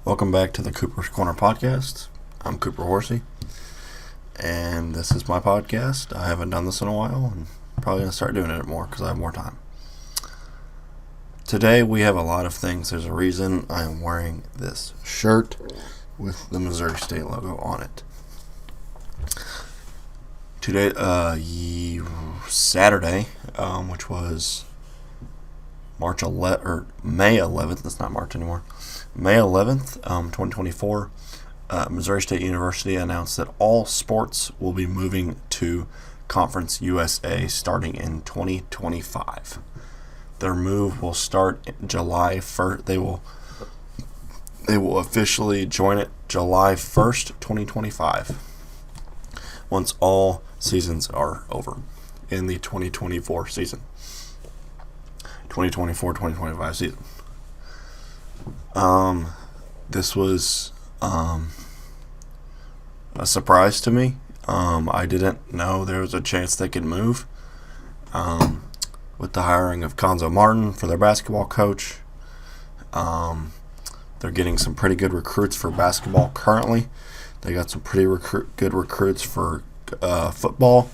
Welcome back to the Cooper's Corner podcast. I'm Cooper Horsey, and this is my podcast. I haven't done this in a while, and probably going to start doing it more because I have more time. Today we have a lot of things. There's a reason I am wearing this shirt with the Missouri State logo on it. Today, Saturday, which was May 11th. It's not March anymore. May 11th, 2024, Missouri State University announced that all sports will be moving to Conference USA starting in 2025. Their move will start July 1st. They will officially join it July 1st, 2025, once all seasons are over in the 2024 season. 2024-2025 season. This was a surprise to me. I didn't know there was a chance they could move. With the hiring of Conzo Martin for their basketball coach, they're getting some pretty good recruits for basketball currently. They got some pretty good recruits for football.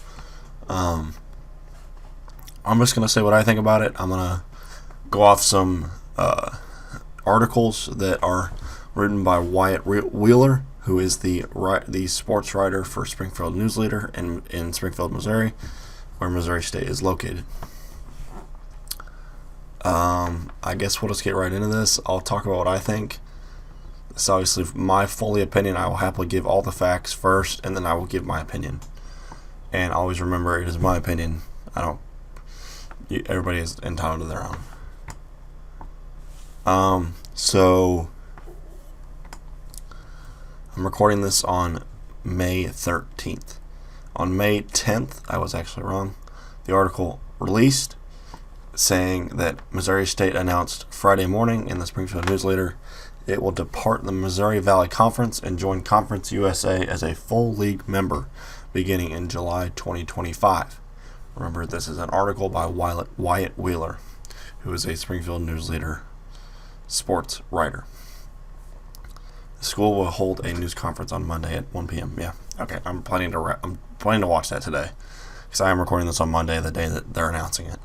I'm just going to say what I think about it. I'm going to go off some articles that are written by Wyatt Wheeler, who is the sports writer for Springfield News Leader in Springfield, Missouri, where Missouri State is located. I guess we'll just get right into this. I'll talk about what I think. It's obviously my fully opinion. I will happily give all the facts first, and then I will give my opinion. And always remember, it is my opinion. Everybody is entitled to their own. So I'm recording this on May 13th. On May 10th, I was actually wrong. The article released saying that Missouri State announced Friday morning in the Springfield News Leader it will depart the Missouri Valley Conference and join Conference USA as a full league member beginning in July 2025. Remember, this is an article by Wyatt Wheeler, who is a Springfield News Leader sports writer. The school will hold a news conference on Monday at 1 p.m. Yeah, okay. I'm planning to watch that today because I am recording this on Monday, the day that they're announcing it.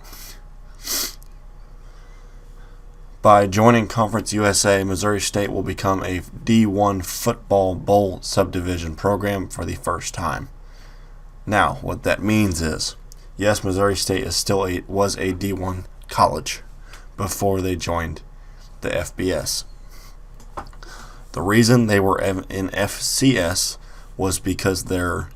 By joining Conference USA, Missouri State will become a D1 football bowl subdivision program for the first time. Now, what that means is, yes, Missouri State was a D1 college before they joined the FBS. The reason they were in FCS was because there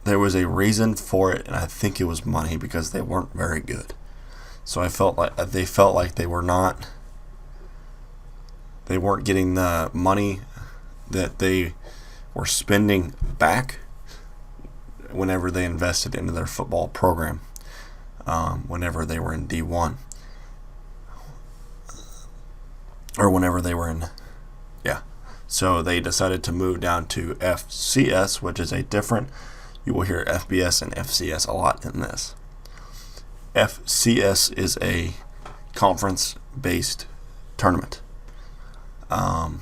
was a reason for it, and I think it was money because they weren't very good. So I felt like they weren't getting the money that they were spending back whenever they invested into their football program, whenever they were in D1. Or whenever they were in, So they decided to move down to FCS, which is you will hear FBS and FCS a lot in this. FCS is a conference-based tournament. The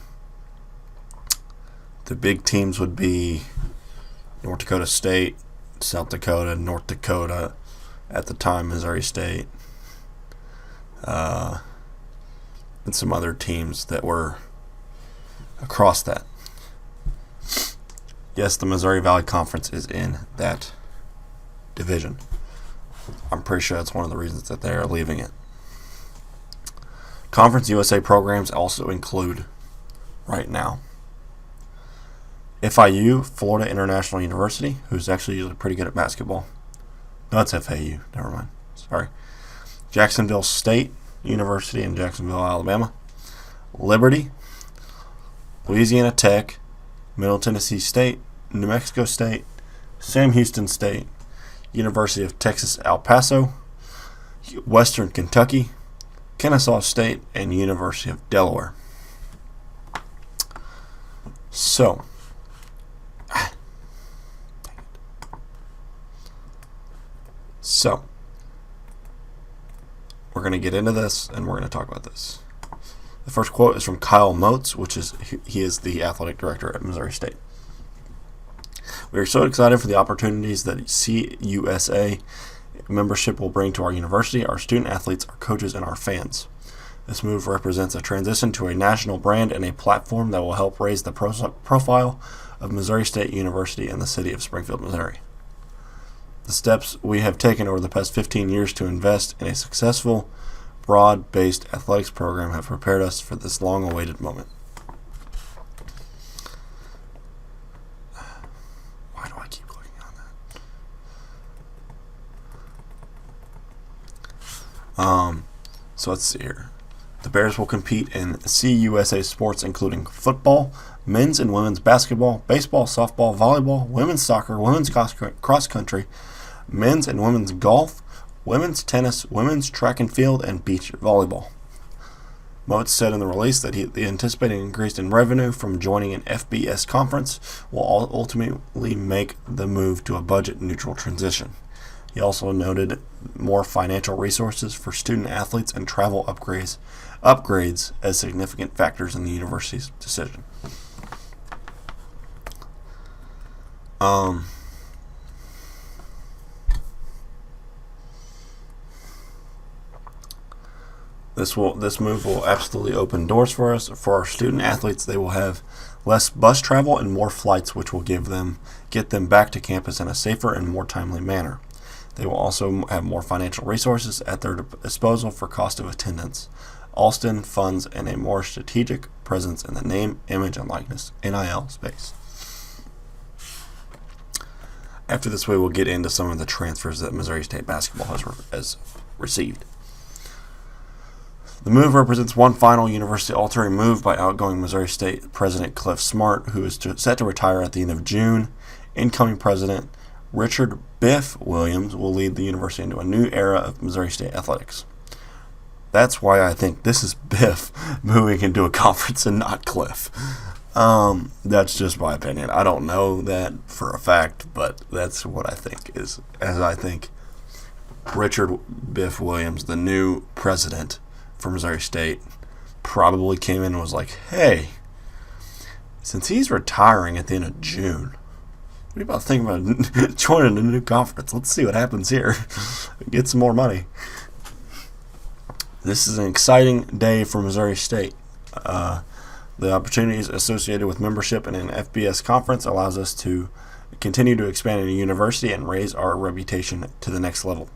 big teams would be North Dakota State, South Dakota, North Dakota, at the time Missouri State, and some other teams that were across that. Yes, the Missouri Valley Conference is in that division. I'm pretty sure that's one of the reasons that they are leaving it. Conference USA programs also include, right now, FIU, Florida International University, who's actually usually pretty good at basketball. No, it's FAU. Never mind. Sorry. Jacksonville State University in Jacksonville, Alabama. Liberty, Louisiana Tech, Middle Tennessee State, New Mexico State, Sam Houston State, University of Texas El Paso, Western Kentucky, Kennesaw State, and University of Delaware. So, we're going to get into this and we're going to talk about this. The first quote is from Kyle Motes, he is the athletic director at Missouri State. We are so excited for the opportunities that CUSA membership will bring to our university, our student athletes, our coaches, and our fans. This move represents a transition to a national brand and a platform that will help raise the profile of Missouri State University in the city of Springfield, Missouri. The steps we have taken over the past 15 years to invest in a successful, broad-based athletics program have prepared us for this long-awaited moment. Why do I keep clicking on that? So let's see here. The Bears will compete in CUSA sports including football, men's and women's basketball, baseball, softball, volleyball, women's soccer, women's cross country, men's and women's golf, women's tennis, women's track and field, and beach volleyball. Motes said in the release that the anticipated increase in revenue from joining an FBS conference will ultimately make the move to a budget-neutral transition. He also noted more financial resources for student athletes and travel upgrades as significant factors in the university's decision. This move will absolutely open doors for us. For our student athletes, they will have less bus travel and more flights, which will get them back to campus in a safer and more timely manner. They will also have more financial resources at their disposal for cost of attendance, Alston funds, and a more strategic presence in the name, image, and likeness (NIL) space. After this, we will get into some of the transfers that Missouri State basketball has received. The move represents one final university-altering move by outgoing Missouri State President Cliff Smart, who is set to retire at the end of June. Incoming President Richard Biff Williams will lead the university into a new era of Missouri State athletics. That's why I think this is Biff moving into a conference and not Cliff. That's just my opinion. I don't know that for a fact, but that's what I think I think Richard Biff Williams, the new president for Missouri State, probably came in and was like, hey, since he's retiring at the end of June, what do you about thinking about joining a new conference? Let's see what happens here. Get some more money. This is an exciting day for Missouri State. The opportunities associated with membership in an FBS conference allows us to continue to expand in a university and raise our reputation to the next level.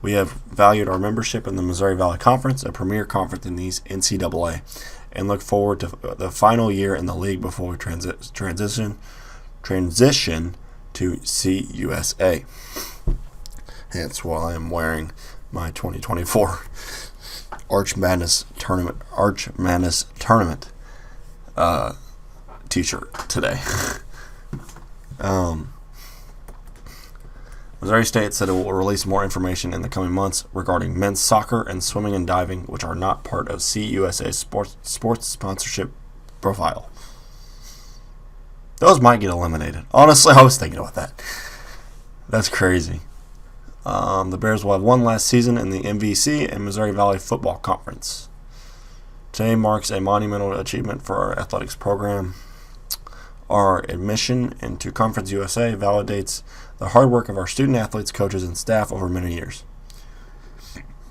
We have valued our membership in the Missouri Valley Conference, a premier conference in the NCAA, and look forward to the final year in the league before we transition to CUSA. Hence why I am wearing my 2024 Arch Madness tournament t-shirt today. Missouri State said it will release more information in the coming months regarding men's soccer and swimming and diving, which are not part of CUSA's sports sponsorship profile. Those might get eliminated. Honestly, I was thinking about that. That's crazy. The Bears will have one last season in the MVC and Missouri Valley Football Conference. Today marks a monumental achievement for our athletics program. Our admission into Conference USA validates the hard work of our student athletes, coaches, and staff over many years.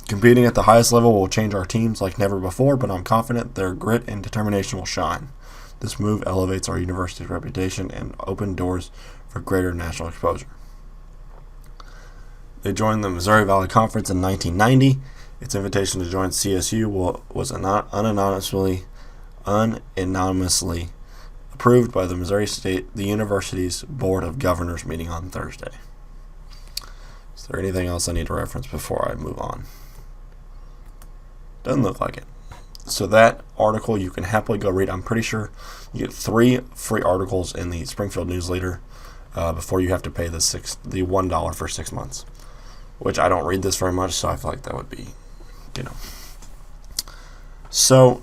Competing at the highest level will change our teams like never before, but I'm confident their grit and determination will shine. This move elevates our university's reputation and open doors for greater national exposure. They joined the Missouri Valley Conference in 1990. Its invitation to join CSU was unanimously approved by the university's Board of Governors meeting on Thursday. Is there anything else I need to reference before I move on? Doesn't look like it. So that article you can happily go read. I'm pretty sure you get 3 free articles in the Springfield Newsletter before you have to pay the $1 for 6 months, which I don't read this very much, so I feel like that would be, So,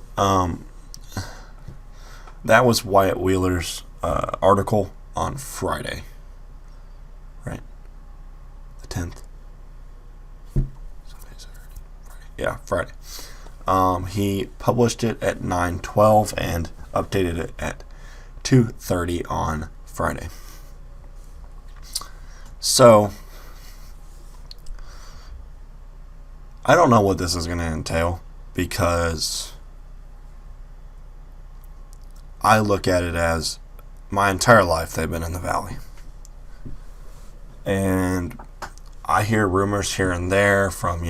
that was Wyatt Wheeler's article on Friday, right? The 10th. Sunday, Saturday, Friday. Yeah, Friday. He published it at 9:12 and updated it at 2:30 on Friday. So, I don't know what this is going to entail because I look at it as my entire life they've been in the Valley. And I hear rumors here and there from,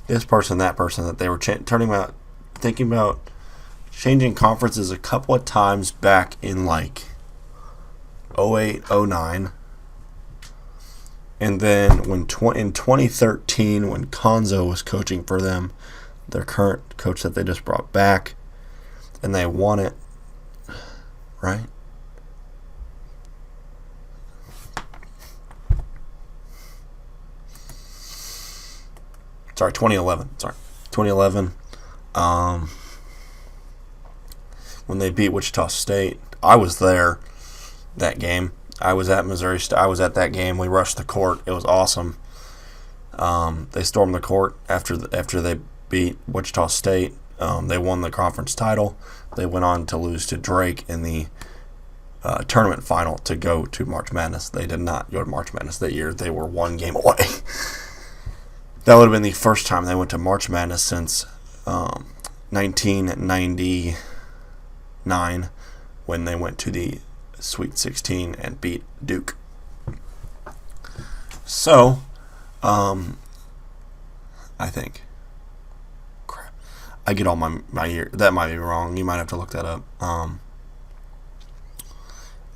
this person, that person, that they were thinking about changing conferences a couple of times back in like 08, 09. And then in 2013, when Konzo was coaching for them, their current coach that they just brought back, and they won it, right? Sorry, 2011. 2011. When they beat Wichita State, I was there that game. I was at Missouri State. I was at that game. We rushed the court. It was awesome. They stormed the court after they beat Wichita State. They won the conference title. They went on to lose to Drake in the tournament final to go to March Madness. They did not go to March Madness that year. They were one game away. That would have been the first time they went to March Madness since 1999, when they went to the Sweet 16 and beat Duke. So, I think. Crap. I get all my year. That might be wrong. You might have to look that up.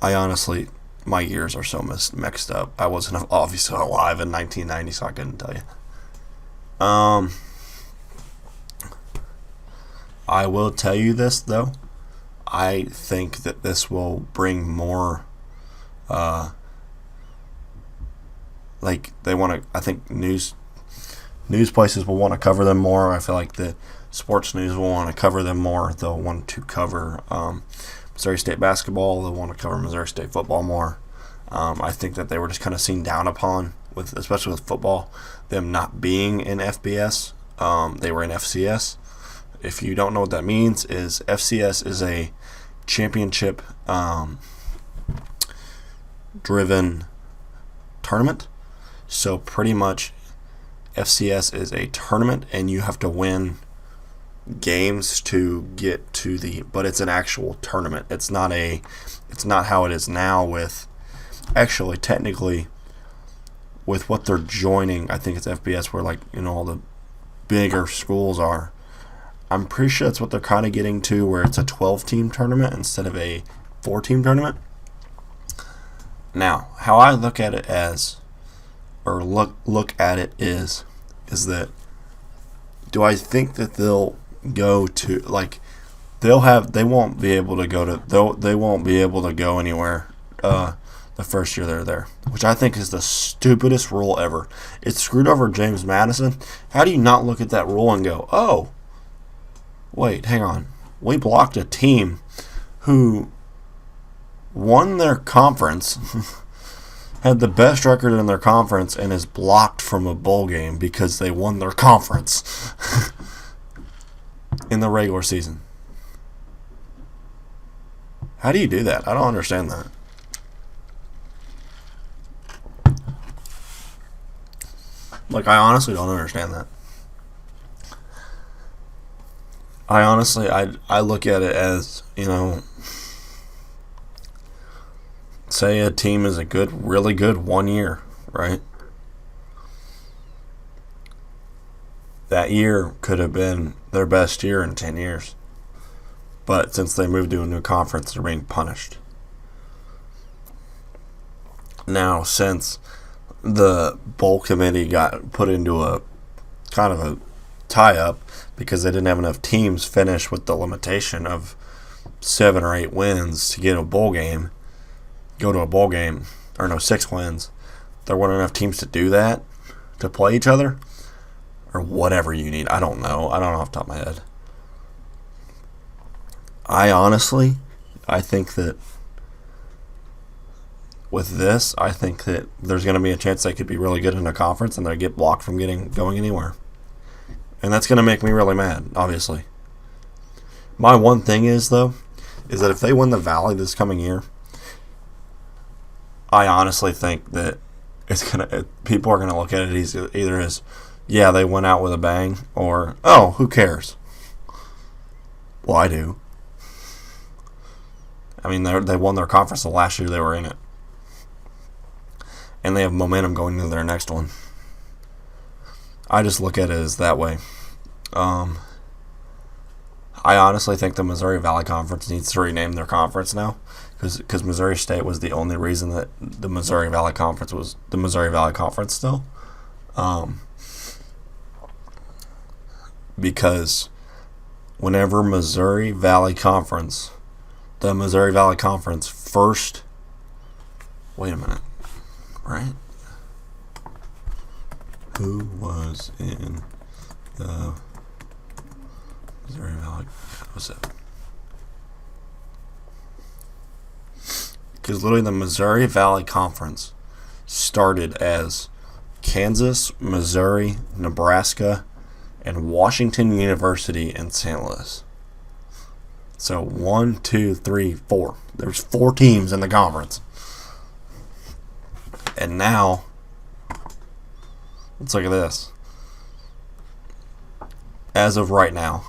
I honestly, my years are so mixed up. I wasn't obviously alive in 1990, so I couldn't tell you. I will tell you this, though. I think that this will bring more, they want to, I think news places will want to cover them more. I feel like the sports news will want to cover them more. They'll want to cover Missouri State basketball. They'll want to cover Missouri State football more. I think that they were just kind of seen down upon, especially with football, them not being in FBS. They were in FCS. If you don't know what that means, is FCS is a championship driven tournament. So pretty much FCS is a tournament, and you have to win games to get to but it's an actual tournament. It's not how it is now with, actually technically with what they're joining. I think it's FBS where all the bigger schools are. I'm pretty sure that's what they're kind of getting to, where it's a 12-team tournament instead of a 4-team tournament. Now, how I look at it is that, do I think that they'll go to, they won't be able to go anywhere the first year they're there, which I think is the stupidest rule ever. It screwed over James Madison. How do you not look at that rule and go, oh, wait, hang on. We blocked a team who won their conference, had the best record in their conference, and is blocked from a bowl game because they won their conference in the regular season. How do you do that? I don't understand that. I honestly don't understand that. I look at it as, say a team is really good 1 year, right? That year could have been their best year in 10 years. But since they moved to a new conference, they're being punished. Now, since the bowl committee got put into a kind of a tie-up because they didn't have enough teams finish with the limitation of 7 or 8 wins to get a bowl game, go to a bowl game, 6 wins. There weren't enough teams to do that, to play each other, or whatever you need. I don't know off the top of my head. I think that with this, I think that there's going to be a chance they could be really good in a conference and they get blocked from going anywhere. And that's going to make me really mad, obviously. My one thing is, though, is that if they win the Valley this coming year, I honestly think that people are gonna look at it either as, yeah, they went out with a bang, or, oh, who cares? Well, I do. I mean, they won their conference the last year they were in it, and they have momentum going into their next one. I just look at it as that way. I honestly think the Missouri Valley Conference needs to rename their conference now, because Missouri State was the only reason that the Missouri Valley Conference was the Missouri Valley Conference still. Because whenever the Missouri Valley Conference first, wait a minute, right? Who was in the Missouri Valley? What's that? Because literally the Missouri Valley Conference started as Kansas, Missouri, Nebraska, and Washington University in St. Louis. So 1, 2, 3, 4. There's 4 teams in the conference. And now, let's look at this. As of right now,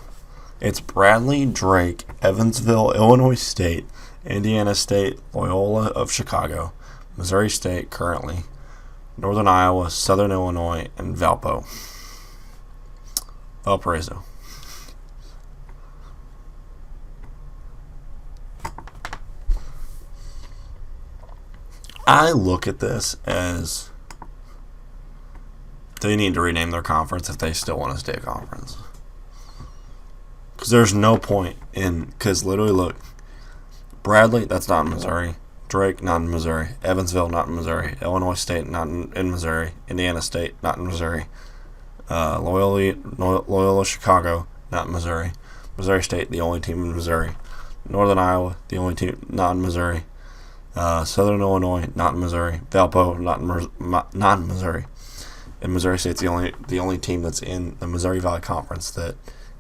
it's Bradley, Drake, Evansville, Illinois State, Indiana State, Loyola of Chicago, Missouri State currently, Northern Iowa, Southern Illinois, and Valparaiso. I look at this as they need to rename their conference if they still want to stay a conference. Because there's no point in, because literally look, Bradley, that's not in Missouri. Drake, not in Missouri. Evansville, not in Missouri. Illinois State, not in Missouri. Indiana State, not in Missouri. Loyola Chicago, not in Missouri. Missouri State, the only team in Missouri. Northern Iowa, the only team not in Missouri. Southern Illinois, not in Missouri. Valpo, not in Missouri. And Missouri State's the only team that's in the Missouri Valley Conference that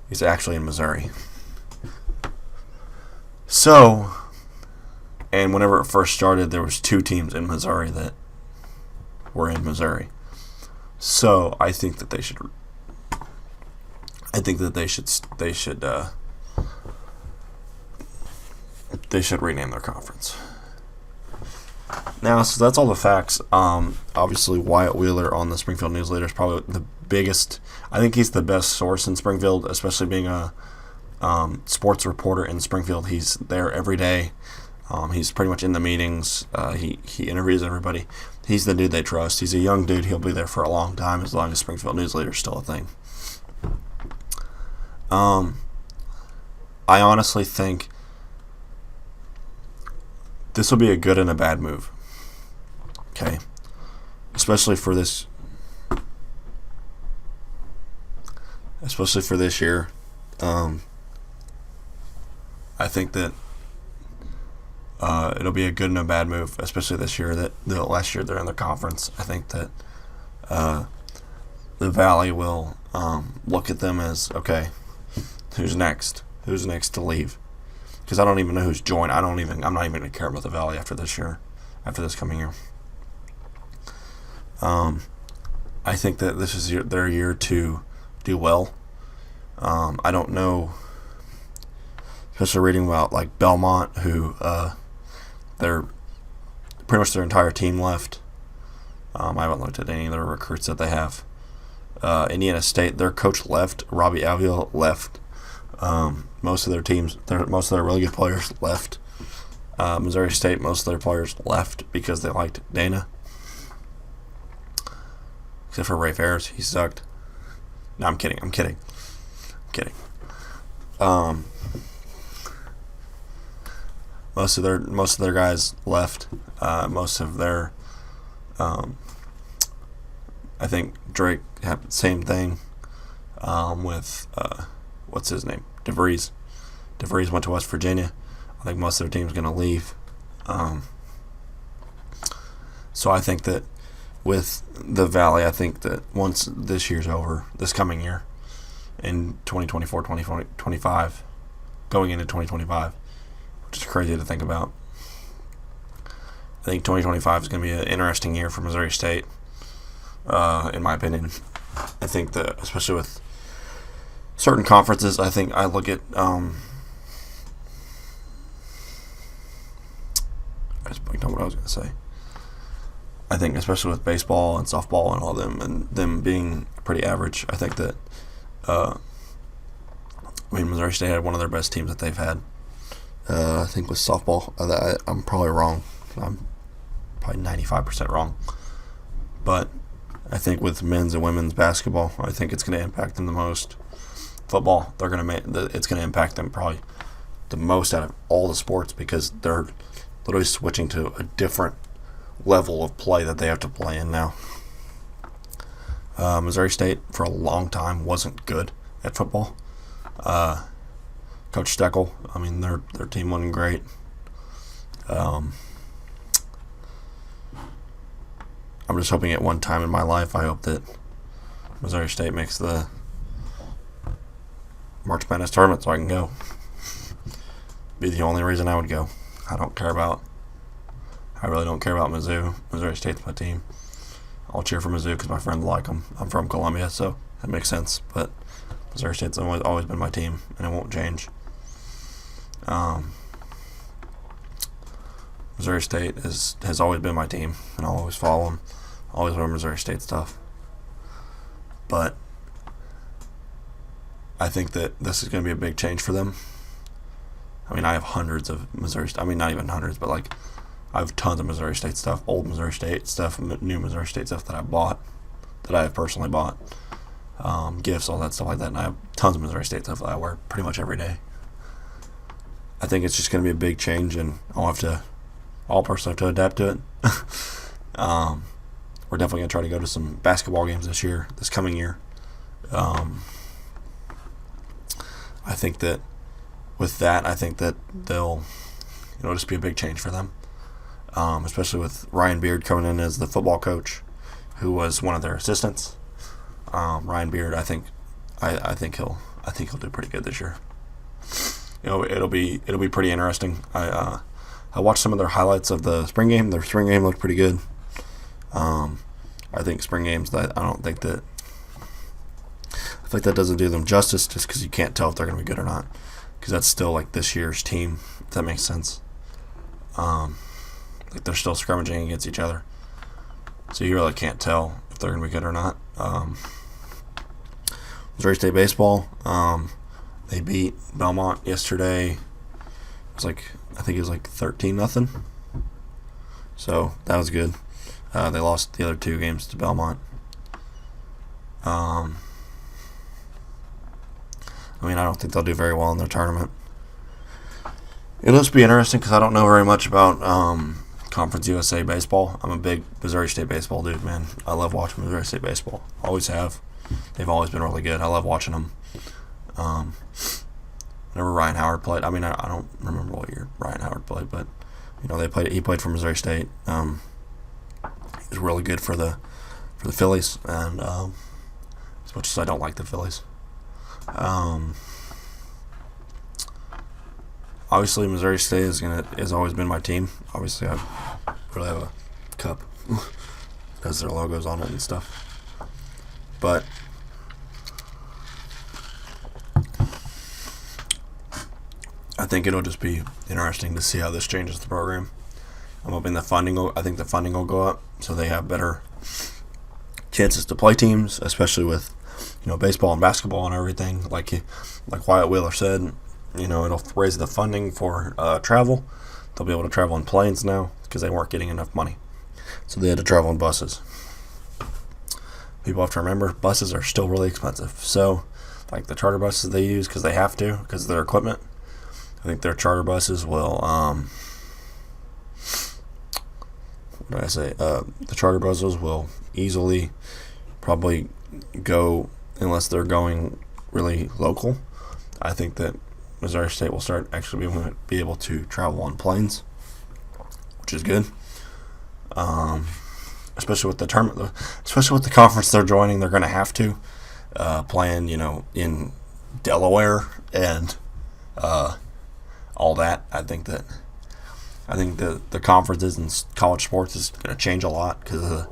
is actually in Missouri. So, and whenever it first started, there was 2 teams in Missouri that were in Missouri. So I think that they should rename their conference. Now, so that's all the facts. Obviously, Wyatt Wheeler on the Springfield News Leader is probably the biggest. I think he's the best source in Springfield, especially being a sports reporter in Springfield. He's there every day. He's pretty much in the meetings. He interviews everybody. He's the dude they trust. He's a young dude. He'll be there for a long time, as long as Springfield News Leader is still a thing. I honestly think this will be a good and a bad move. Okay. Especially for this year. I think that it'll be a good and a bad move, especially this year. That the last year they're in the conference. I think that the Valley will look at them as, okay, who's next? Who's next to leave? Because I don't even know who's joined. I'm not even going to care about the Valley after this coming year. I think that this is their year to do well. I don't know, especially reading about like Belmont, who they're pretty much their entire team left. I haven't looked at any of their recruits that they have. Indiana State, their coach left. Robbie Avila left. Most of their really good players left. Missouri State, most of their players left because they liked Dana. Except for Ray Ferris, he sucked. No, I'm kidding. Most of their guys left. Most of their, I think Drake had the same thing with what's his name, DeVries. DeVries went to West Virginia. I think most of their team's going to leave. So I think that with the Valley, I think that once this year's over, this coming year, in 2024, 2025, going into 2025, which is crazy to think about. I think 2025 is going to be an interesting year for Missouri State, in my opinion. I think that, especially with certain conferences, I think I look at I just blanked on what I was going to say. I think especially with baseball and softball and all them, and them being pretty average, I think that Missouri State had one of their best teams that they've had. I think with softball, I'm probably wrong. I'm probably 95% wrong. But I think with men's and women's basketball, I think it's going to impact them the most. Football, it's going to impact them probably the most out of all the sports, because they're literally switching to a different level of play that they have to play in now. Missouri State for a long time wasn't good at football. Coach Steckel, their team wasn't great. I'm just hoping at one time in my life, I hope that Missouri State makes the March Madness tournament so I can go. Be the only reason I would go. I really don't care about Mizzou. Missouri State's my team. I'll cheer for Mizzou because my friends like them. I'm from Columbia, so that makes sense. But Missouri State's always been my team, and it won't change. Missouri State has always been my team, and I'll always follow them. I'll always wear Missouri State stuff. But I think that this is going to be a big change for them. I have hundreds of Missouri State. Not even hundreds, but I have tons of Missouri State stuff, old Missouri State stuff, new Missouri State stuff that I bought, that I have personally bought, gifts, all that stuff like that. And I have tons of Missouri State stuff that I wear pretty much every day. I think it's just going to be a big change, and I'll personally have to adapt to it. We're definitely going to try to go to some basketball games this coming year. I think that with that, it'll just be a big change for them. Especially with Ryan Beard coming in as the football coach, who was one of their assistants. Ryan Beard, I think he'll do pretty good this year. It'll be pretty interesting. I watched some of their highlights of the spring game. Their spring game looked pretty good. I think spring games, I feel like that doesn't do them justice, just because you can't tell if they're going to be good or not, because that's still like this year's team, if that makes sense. They're still scrimmaging against each other, so you really can't tell if they're going to be good or not. Missouri State baseball, they beat Belmont yesterday. I think it was 13-0. So that was good. They lost the other two games to Belmont. I don't think they'll do very well in their tournament. It'll just be interesting because I don't know very much about Conference USA baseball. I'm a big Missouri State baseball dude, man. I love watching Missouri State baseball. Always have. They've always been really good. I love watching them. Whenever Ryan Howard played, I don't remember what year Ryan Howard played, but he played for Missouri State. He was really good for the Phillies, and as much as I don't like the Phillies. Obviously, Missouri State has always been my team. Obviously, I really have a cup that has their logos on it and stuff. But I think it'll just be interesting to see how this changes the program. I'm hoping the funding will go up, so they have better chances to play teams, especially with baseball and basketball and everything. Like Wyatt Wheeler said, it'll raise the funding for travel. They'll be able to travel in planes now because they weren't getting enough money, so they had to travel in buses. People have to remember buses are still really expensive. So, the charter buses they use because they have to, because of their equipment. I think their charter buses will. What did I say? The charter buses will easily probably go, unless they're going really local. I think that Missouri State will start actually be able to travel on planes, which is good. Especially with the tournament, especially with the conference they're joining, they're going to have to. playing, in Delaware and all that. I think the conferences in college sports is going to change a lot because of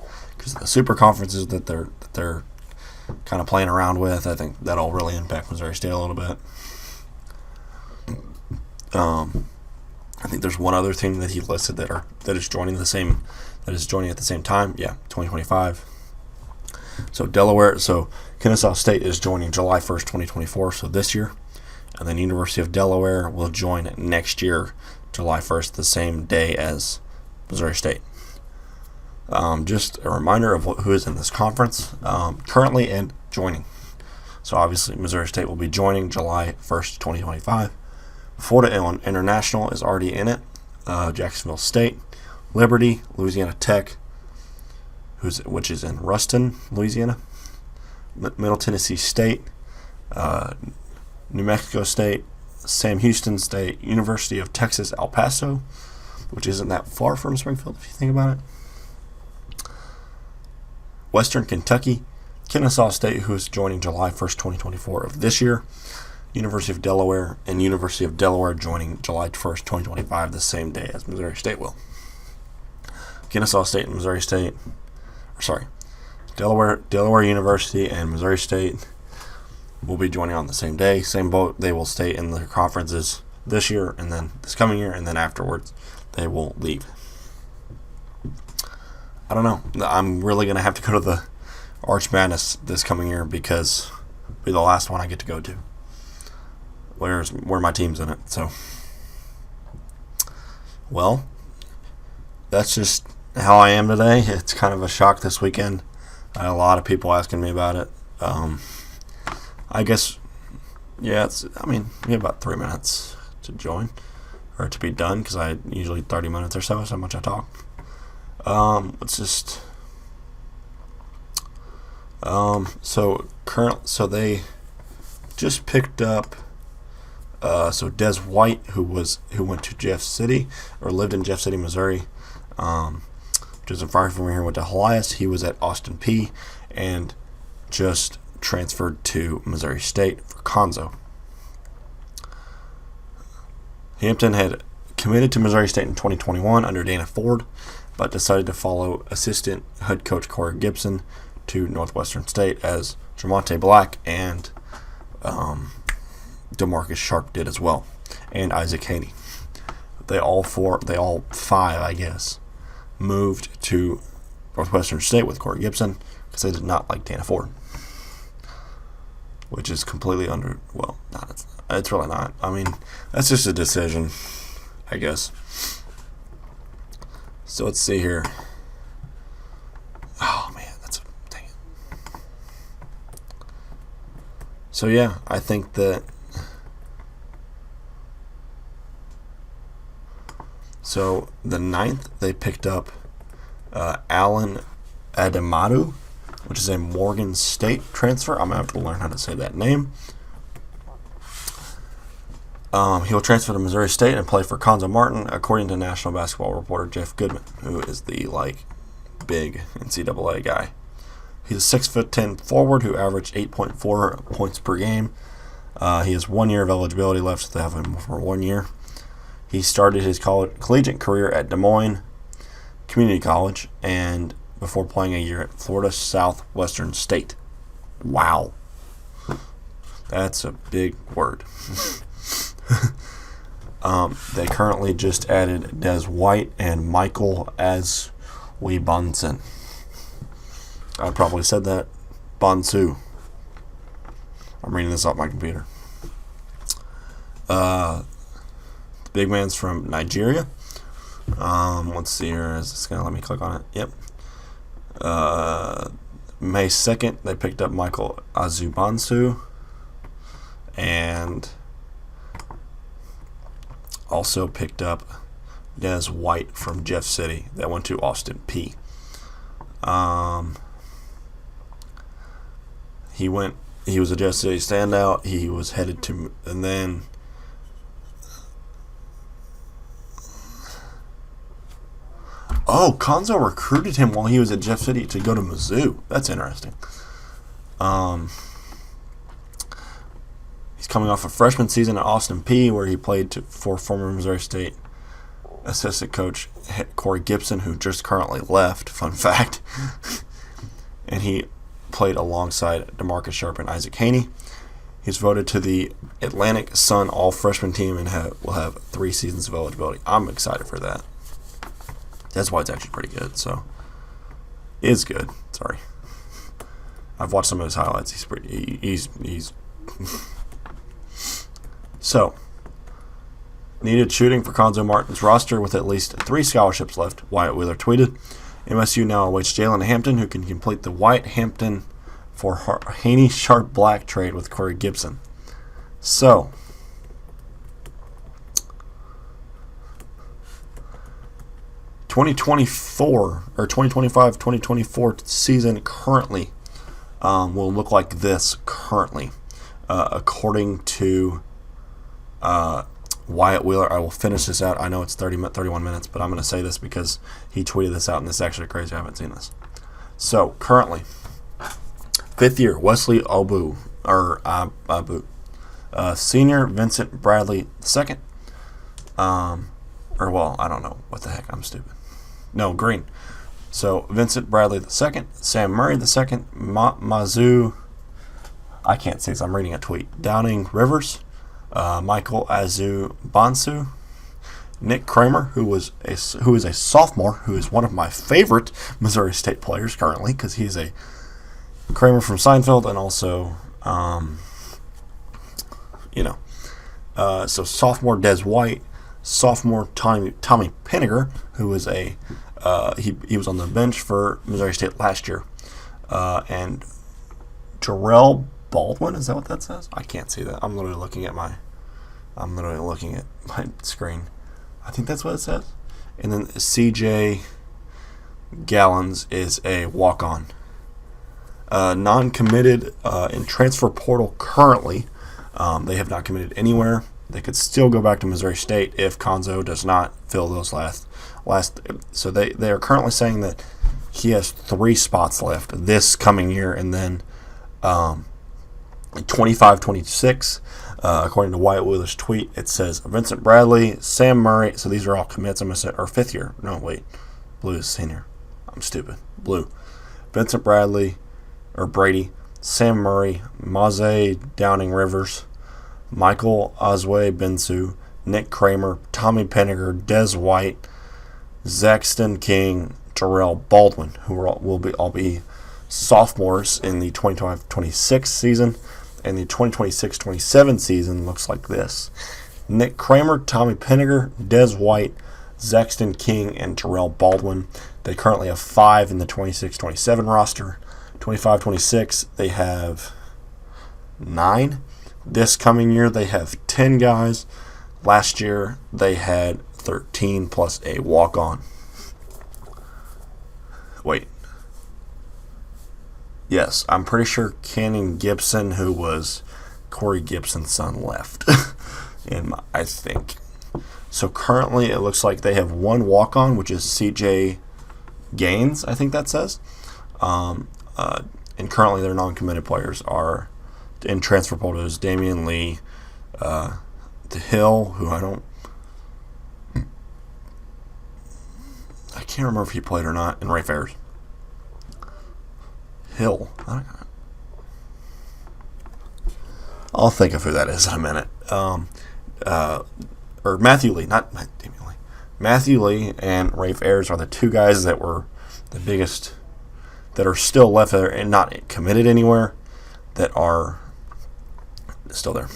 the super conferences that they're kind of playing around with. I think that'll really impact Missouri State a little bit. I think there's one other thing that he listed that is joining at the same time. Yeah, 2025. So Kennesaw State is joining July 1st, 2024. So this year, and then University of Delaware will join next year, July 1st, the same day as Missouri State. Just a reminder of who is in this conference currently and joining. So obviously Missouri State will be joining July 1st, 2025. Florida International is already in it. Jacksonville State, Liberty, Louisiana Tech, which is in Ruston, Louisiana, Middle Tennessee State, New Mexico State, Sam Houston State, University of Texas El Paso, which isn't that far from Springfield if you think about it. Western Kentucky, Kennesaw State, who is joining July 1st, 2024 of this year. University of Delaware, and University of Delaware joining July 1st, 2025, the same day as Missouri State will. Kennesaw State and Delaware University and Missouri State will be joining on the same day, same boat. They will stay in the conferences this year, and then this coming year, and then afterwards they will leave. I don't know. I'm really going to have to go to the Arch Madness this coming year because it'll be the last one I get to go to. Where my team's in it. So, well, that's just how I am today. It's kind of a shock this weekend. I had a lot of people asking me about it. I guess, yeah, we have about 3 minutes to join or to be done because I usually 30 minutes or so is how much I talk. So they just picked up. So Des White, who went to Jeff City or lived in Jeff City, Missouri, which isn't far from here, went to Helias. He was at Austin Peay and just transferred to Missouri State for Conzo. Hampton had committed to Missouri State in 2021 under Dana Ford, but decided to follow assistant head coach Corey Gibson to Northwestern State as Tremonte Black and DeMarcus Sharp did as well, and Isaac Haney. They all five, I guess, moved to Northwestern State with Corey Gibson because they did not like Dana Ford, which is completely it's really not. That's just a decision, I guess. So let's see here. Oh man, dang it. So yeah, I think that. So the 9th, they picked up Alan Adamadu, which is a Morgan State transfer. I'm going to have to learn how to say that name. He'll transfer to Missouri State and play for Conzo Martin, according to national basketball reporter Jeff Goodman, who is the big NCAA guy. He's a 6'10" forward who averaged 8.4 points per game. He has 1 year of eligibility left, so they have him for 1 year. He started his collegiate career at Des Moines Community College and before playing a year at Florida Southwestern State. Wow. That's a big word. They currently just added Des White and Michael Aswebonson. I probably said that. Bonsu. I'm reading this off my computer. Big man's from Nigeria. Let's see here. Is this going to let me click on it? Yep. May 2nd, they picked up Michael Azubansu. And also picked up Des White from Jeff City that went to Austin Peay. He was a Jeff City standout. He was headed to, and then Conzo recruited him while he was at Jeff City to go to Mizzou. That's interesting. coming off a freshman season at Austin Peay, where he played for former Missouri State assistant coach Corey Gibson, who just currently left. Fun fact. And he played alongside DeMarcus Sharp and Isaac Haney. He's voted to the Atlantic Sun All-Freshman team and will have 3 seasons of eligibility. I'm excited for that. That's why it's actually pretty good. So, it's good. Sorry, I've watched some of his highlights. He's So, needed shooting for Cuonzo Martin's roster with at least 3 scholarships left. Wyatt Wheeler tweeted. MSU now awaits Jalen Hampton, who can complete the White-Hampton for Haney Sharp Black trade with Corey Gibson. So, (2024) season currently will look like this currently, according to Wyatt Wheeler. I will finish this out. I know it's 31 minutes, but I'm going to say this because he tweeted this out, and this is actually crazy. I haven't seen this. So, currently, 5th year, Wesley Abu. Senior, Vincent Bradley II. I don't know. What the heck? I'm stupid. No, Green. So, Vincent Bradley II, Sam Murray II, Mazu, I can't see this, I'm reading a tweet, Downing Rivers, Michael Azu Bonsu, Nick Kramer, who is a sophomore, who is one of my favorite Missouri State players currently, because he's a Kramer from Seinfeld, and also, so sophomore Des White, sophomore Tommy Pinniger, who is he was on the bench for Missouri State last year, and Jarrell Baldwin, is that what that says? I can't see that. I'm literally looking at my screen. I think that's what it says. And then CJ Gallons is a walk-on. Non-committed in transfer portal currently. They have not committed anywhere. They could still go back to Missouri State if Cuonzo does not fill those last. So they are currently saying that he has 3 spots left this coming year, and then 25-26. According to Wyatt Wheeler's tweet, it says Vincent Bradley, Sam Murray. So these are all commits. I'm gonna say, or 5th year. No, wait, Blue is senior. I'm stupid. Blue, Vincent Bradley or Brady, Sam Murray, Maze Downing Rivers, Michael Azwe Bensu, Nick Kramer, Tommy Pinniger, Des White, Zaxton King, Jarrell Baldwin, who will all be sophomores in the 2025-26 season, and the 2026-27 season looks like this: Nick Kramer, Tommy Pinniger, Des White, Zaxton King, and Jarrell Baldwin. They currently have 5 in the 26-27 roster. 25-26, they have 9. This coming year, they have 10 guys. Last year, they had 13 plus a walk-on. Wait. Yes, I'm pretty sure Cannon Gibson, who was Corey Gibson's son, left. I think. So currently, it looks like they have 1 walk-on, which is CJ Gaines, I think that says. And currently, their non-committed players are in transfer portals: Damian Lee, the Hill, who I can't remember if he played or not, and Ray Ayers. Hill. I'll think of who that is in a minute. Or Matthew Lee, not Damian Lee. Matthew Lee and Rafe Ayers are the 2 guys that were the biggest, that are still left there and not committed anywhere, that are still there.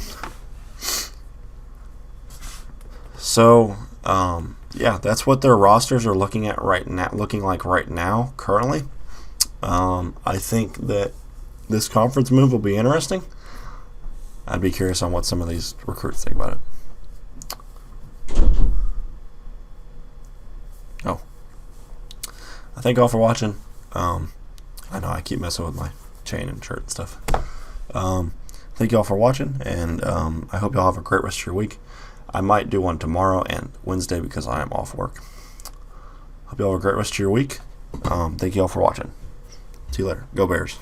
So, that's what their rosters are looking like right now, currently. I think that this conference move will be interesting. I'd be curious on what some of these recruits think about it. Oh. I thank you all for watching. I know I keep messing with my chain and shirt and stuff. Thank you all for watching, and I hope you all have a great rest of your week. I might do one tomorrow and Wednesday because I am off work. Hope you all have a great rest of your week. Thank you all for watching. See you later. Go Bears.